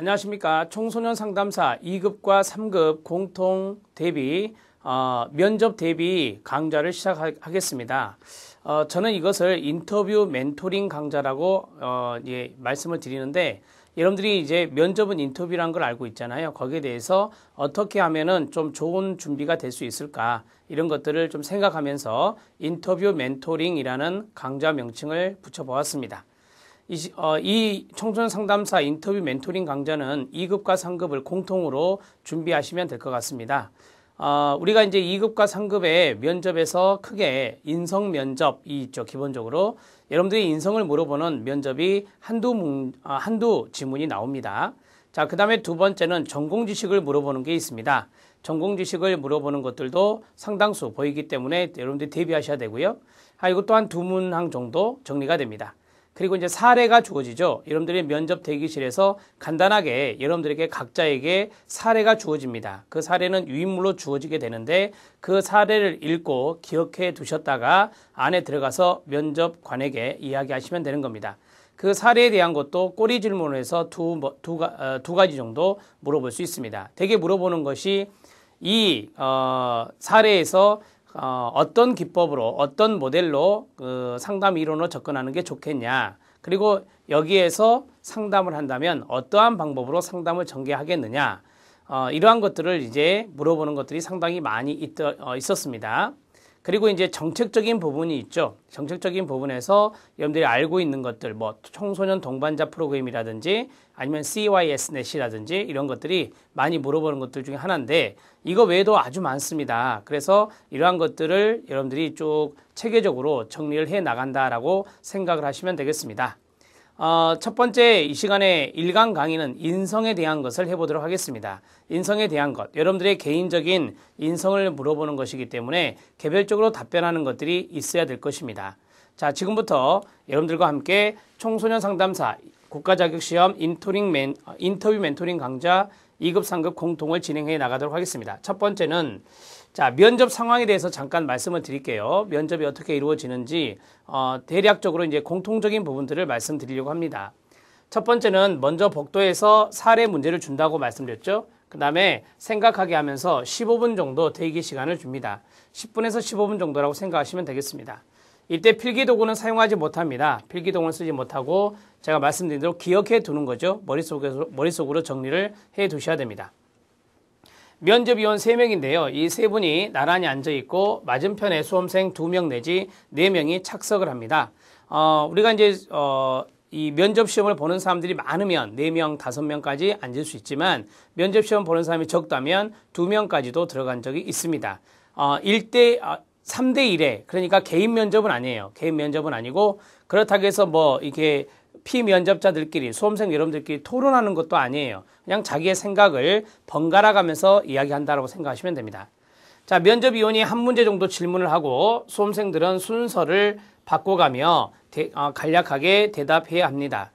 안녕하십니까. 청소년 상담사 2급과 3급 공통 대비 면접 대비 강좌를 시작하겠습니다. 저는 이것을 인터뷰 멘토링 강좌라고 말씀을 드리는데, 여러분들이 이제 면접은 인터뷰라는 걸 알고 있잖아요. 거기에 대해서 어떻게 하면은 좀 좋은 준비가 될 수 있을까, 이런 것들을 좀 생각하면서 인터뷰 멘토링이라는 강좌 명칭을 붙여보았습니다. 이 청소년 상담사 인터뷰 멘토링 강좌는 2급과 3급을 공통으로 준비하시면 될 것 같습니다. 우리가 이제 2급과 3급의 면접에서 크게 인성 면접이 있죠. 기본적으로 여러분들이 인성을 물어보는 면접이 한두 지문이 나옵니다. 자, 그 다음에 두 번째는 전공 지식을 물어보는 게 있습니다. 전공 지식을 물어보는 것들도 상당수 보이기 때문에 여러분들이 대비하셔야 되고요. 이것 또한 두 문항 정도 정리가 됩니다. 그리고 이제 사례가 주어지죠. 여러분들이 면접 대기실에서 간단하게 여러분들에게 각자에게 사례가 주어집니다. 그 사례는 유인물로 주어지게 되는데, 그 사례를 읽고 기억해 두셨다가 안에 들어가서 면접관에게 이야기하시면 되는 겁니다. 그 사례에 대한 것도 꼬리 질문을 해서 두 가지 정도 물어볼 수 있습니다. 대개 물어보는 것이 이 사례에서 어떤 기법으로, 어떤 모델로 상담 이론으로 접근하는 게 좋겠냐, 그리고 여기에서 상담을 한다면 어떠한 방법으로 상담을 전개하겠느냐, 이러한 것들을 이제 물어보는 것들이 상당히 많이 있었습니다. 그리고 이제 정책적인 부분이 있죠. 정책적인 부분에서 여러분들이 알고 있는 것들, 뭐 청소년 동반자 프로그램이라든지 아니면 CYSNet이라든지 이런 것들이 많이 물어보는 것들 중에 하나인데, 이거 외에도 아주 많습니다. 그래서 이러한 것들을 여러분들이 쭉 체계적으로 정리를 해 나간다라고 생각을 하시면 되겠습니다. 첫 번째 이 시간에 1강 강의는 인성에 대한 것을 해보도록 하겠습니다. 인성에 대한 것, 여러분들의 개인적인 인성을 물어보는 것이기 때문에 개별적으로 답변하는 것들이 있어야 될 것입니다. 자, 지금부터 여러분들과 함께 청소년 상담사 국가자격시험 인터뷰 멘토링 강좌 2급, 3급 공통을 진행해 나가도록 하겠습니다. 첫 번째는 면접 상황에 대해서 잠깐 말씀을 드릴게요. 면접이 어떻게 이루어지는지 대략적으로 이제 공통적인 부분들을 말씀드리려고 합니다. 첫 번째는 먼저 복도에서 사례 문제를 준다고 말씀드렸죠. 그 다음에 생각하게 하면서 15분 정도 대기 시간을 줍니다. 10분에서 15분 정도라고 생각하시면 되겠습니다. 이때 필기도구는 사용하지 못합니다. 필기도구는 쓰지 못하고 제가 말씀드린 대로 기억해 두는 거죠. 머릿속으로 정리를 해 두셔야 됩니다. 면접위원 3명인데요. 이 3분이 나란히 앉아있고 맞은편에 수험생 2명 내지 4명이 착석을 합니다. 우리가 이제 이 면접시험을 보는 사람들이 많으면 4명, 5명까지 앉을 수 있지만, 면접시험 보는 사람이 적다면 2명까지도 들어간 적이 있습니다. 3대1에, 그러니까 개인 면접은 아니에요. 개인 면접은 아니고, 그렇다고 해서 뭐 이렇게 피면접자들끼리, 수험생 여러분들끼리 토론하는 것도 아니에요. 그냥 자기의 생각을 번갈아 가면서 이야기한다라고 생각하시면 됩니다. 자, 면접위원이 한 문제 정도 질문을 하고 수험생들은 순서를 바꿔가며 간략하게 대답해야 합니다.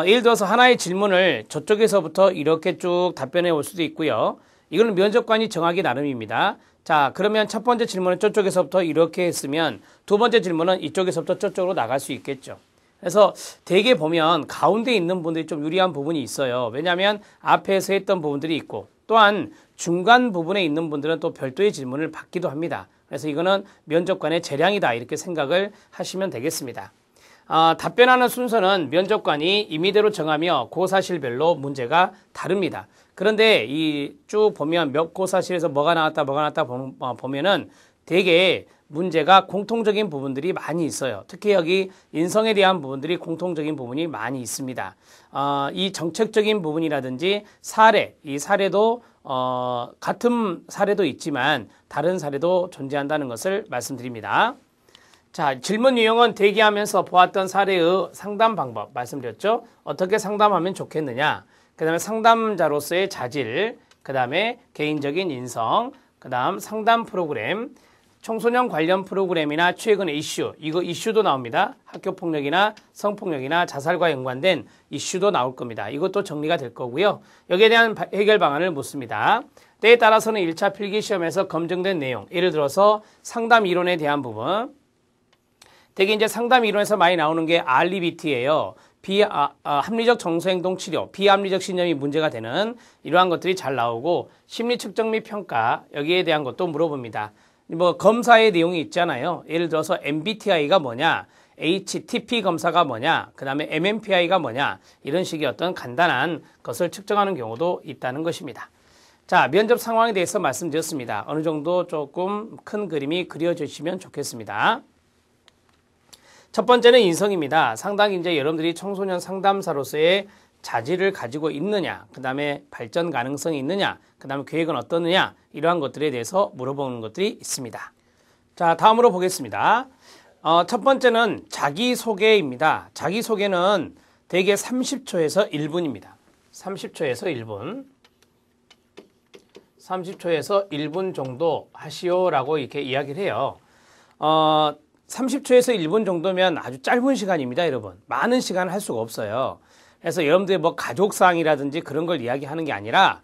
예를 들어서 하나의 질문을 저쪽에서부터 이렇게 쭉 답변해 올 수도 있고요. 이거는 면접관이 정하기 나름입니다. 자, 그러면 첫 번째 질문은 저쪽에서부터 이렇게 했으면 두 번째 질문은 이쪽에서부터 저쪽으로 나갈 수 있겠죠. 그래서 대개 보면 가운데 있는 분들이 좀 유리한 부분이 있어요. 왜냐하면 앞에서 했던 부분들이 있고, 또한 중간 부분에 있는 분들은 또 별도의 질문을 받기도 합니다. 그래서 이거는 면접관의 재량이다, 이렇게 생각을 하시면 되겠습니다. 답변하는 순서는 면접관이 임의대로 정하며 고사실별로 문제가 다릅니다. 그런데 이 쭉 보면 몇 고사실에서 뭐가 나왔다 보면은 되게 문제가 공통적인 부분들이 많이 있어요. 특히 여기 인성에 대한 부분들이 공통적인 부분이 많이 있습니다. 이 정책적인 부분이라든지 사례, 이 사례도 같은 사례도 있지만 다른 사례도 존재한다는 것을 말씀드립니다. 자, 질문 유형은 대기하면서 보았던 사례의 상담 방법 말씀드렸죠. 어떻게 상담하면 좋겠느냐, 그 다음에 상담자로서의 자질, 그 다음에 개인적인 인성, 그 다음 상담 프로그램, 청소년 관련 프로그램이나 최근의 이슈, 이거 이슈도 나옵니다. 학교폭력이나 성폭력이나 자살과 연관된 이슈도 나올 겁니다. 이것도 정리가 될 거고요. 여기에 대한 해결 방안을 묻습니다. 때에 따라서는 1차 필기시험에서 검증된 내용, 예를 들어서 상담 이론에 대한 부분, 되게 이제 상담 이론에서 많이 나오는 게 RBT예요. 합리적 정서행동 치료, 비합리적 신념이 문제가 되는 이러한 것들이 잘 나오고 심리 측정 및 평가 여기에 대한 것도 물어봅니다. 뭐 검사의 내용이 있잖아요. 예를 들어서 MBTI가 뭐냐, HTP 검사가 뭐냐, 그 다음에 MMPI가 뭐냐 이런 식의 어떤 간단한 것을 측정하는 경우도 있다는 것입니다. 자, 면접 상황에 대해서 말씀드렸습니다. 어느 정도 조금 큰 그림이 그려주시면 좋겠습니다. 첫 번째는 인성입니다. 상당히 이제 여러분들이 청소년 상담사로서의 자질을 가지고 있느냐, 그 다음에 발전 가능성이 있느냐, 그 다음에 계획은 어떠느냐 이러한 것들에 대해서 물어보는 것들이 있습니다. 자, 다음으로 보겠습니다. 첫 번째는 자기소개입니다. 자기소개는 대개 30초에서 1분입니다. 30초에서 1분. 30초에서 1분 정도 하시오라고 이렇게 이야기를 해요. 30초에서 1분 정도면 아주 짧은 시간입니다, 여러분. 많은 시간을 할 수가 없어요. 그래서 여러분들이 뭐 가족사항이라든지 그런 걸 이야기하는 게 아니라